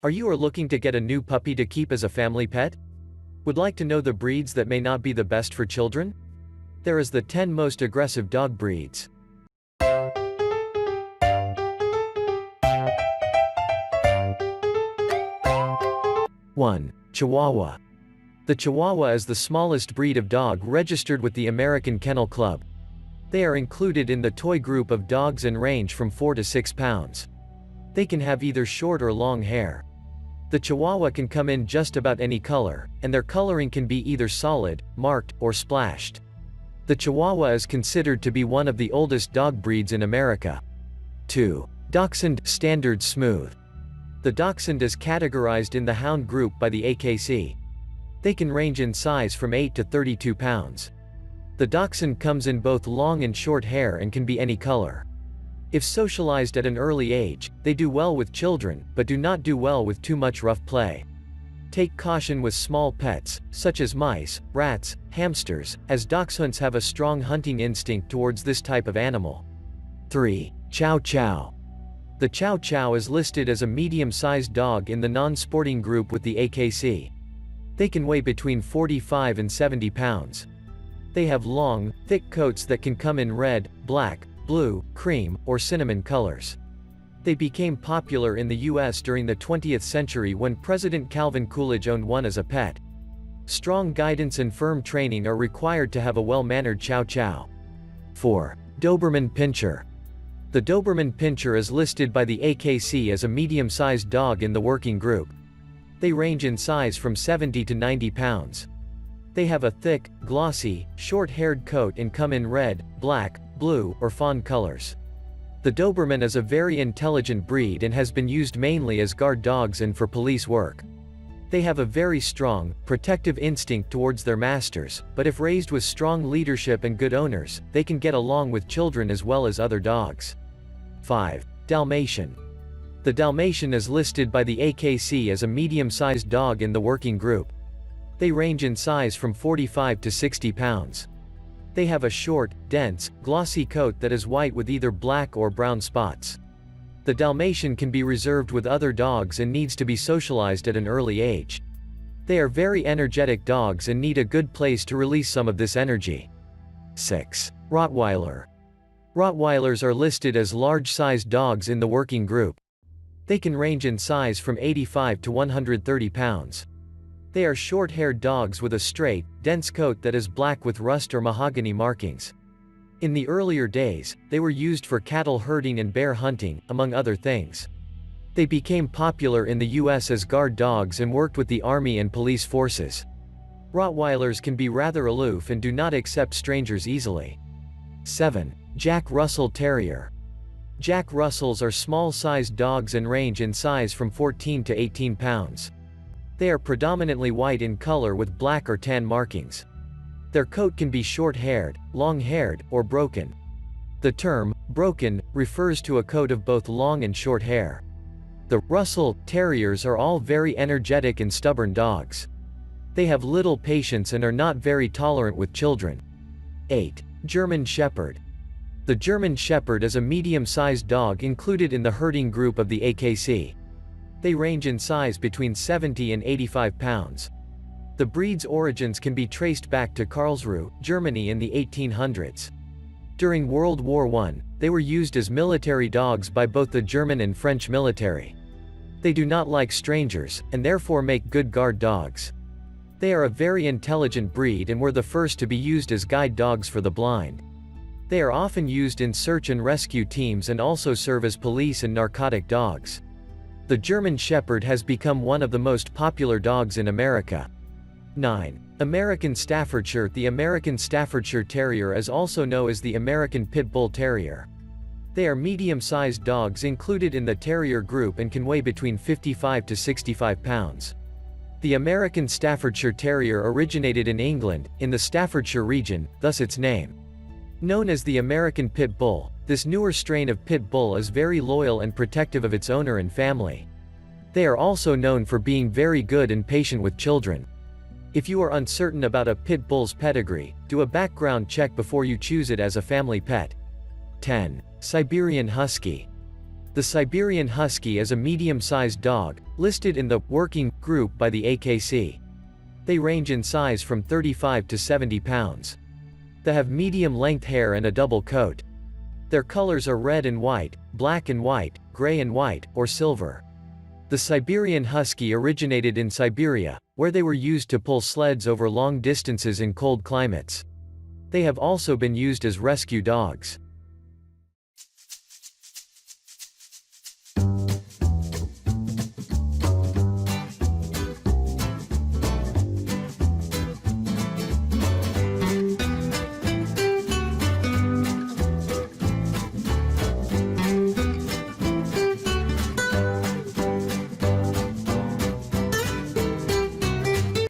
Are you looking to get a new puppy to keep as a family pet? Would like to know the breeds that may not be the best for children? There is the 10 most aggressive dog breeds. 1. Chihuahua. The Chihuahua is the smallest breed of dog registered with the American Kennel Club. They are included in the toy group of dogs and range from 4 to 6 pounds. They can have either short or long hair. The Chihuahua can come in just about any color, and their coloring can be either solid, marked, or splashed. The Chihuahua is considered to be one of the oldest dog breeds in America. 2. Dachshund Standard Smooth. The Dachshund is categorized in the hound group by the AKC. They can range in size from 8 to 32 pounds. The Dachshund comes in both long and short hair and can be any color. If socialized at an early age, they do well with children, but do not do well with too much rough play. Take caution with small pets, such as mice, rats, hamsters, as Dachshunds have a strong hunting instinct towards this type of animal. 3. Chow Chow. The Chow Chow is listed as a medium-sized dog in the non-sporting group with the AKC. They can weigh between 45 and 70 pounds. They have long, thick coats that can come in red, black, blue, cream, or cinnamon colors. They became popular in the US during the 20th century when President Calvin Coolidge owned one as a pet. Strong guidance and firm training are required to have a well-mannered Chow Chow. 4. Doberman Pinscher. The Doberman Pinscher is listed by the AKC as a medium-sized dog in the working group. They range in size from 70 to 90 pounds. They have a thick, glossy, short-haired coat and come in red, black, blue, or fawn colors. The Doberman is a very intelligent breed and has been used mainly as guard dogs and for police work. They have a very strong, protective instinct towards their masters, but if raised with strong leadership and good owners, they can get along with children as well as other dogs. 5. Dalmatian. The Dalmatian is listed by the AKC as a medium-sized dog in the working group. They range in size from 45 to 60 pounds. They have a short, dense, glossy coat that is white with either black or brown spots. The Dalmatian can be reserved with other dogs and needs to be socialized at an early age. They are very energetic dogs and need a good place to release some of this energy. 6. Rottweiler. Rottweilers are listed as large-sized dogs in the working group. They can range in size from 85 to 130 pounds. They are short-haired dogs with a straight, dense coat that is black with rust or mahogany markings. In the earlier days, they were used for cattle herding and bear hunting, among other things. They became popular in the US as guard dogs and worked with the army and police forces. Rottweilers can be rather aloof and do not accept strangers easily. 7. Jack Russell Terrier. Jack Russells are small-sized dogs and range in size from 14 to 18 pounds. They are predominantly white in color with black or tan markings. Their coat can be short-haired, long-haired, or broken. The term, broken, refers to a coat of both long and short hair. The Russell Terriers are all very energetic and stubborn dogs. They have little patience and are not very tolerant with children. 8. German Shepherd. The German Shepherd is a medium-sized dog included in the herding group of the AKC. They range in size between 70 and 85 pounds. The breed's origins can be traced back to Karlsruhe, Germany in the 1800s. During World War I, they were used as military dogs by both the German and French military. They do not like strangers, and therefore make good guard dogs. They are a very intelligent breed and were the first to be used as guide dogs for the blind. They are often used in search and rescue teams and also serve as police and narcotic dogs. The German Shepherd has become one of the most popular dogs in America. 9. American Staffordshire. The American Staffordshire Terrier is also known as the American Pit Bull Terrier. They are medium-sized dogs included in the terrier group and can weigh between 55 to 65 pounds. The American Staffordshire Terrier originated in England, in the Staffordshire region, thus its name. Known as the American Pit Bull, this newer strain of Pit Bull is very loyal and protective of its owner and family. They are also known for being very good and patient with children. If you are uncertain about a Pit Bull's pedigree, do a background check before you choose it as a family pet. 10. Siberian Husky. The Siberian Husky is a medium-sized dog, listed in the working group by the AKC. They range in size from 35 to 70 pounds. They have medium-length hair and a double coat. Their colors are red and white, black and white, gray and white, or silver. The Siberian Husky originated in Siberia, where they were used to pull sleds over long distances in cold climates. They have also been used as rescue dogs.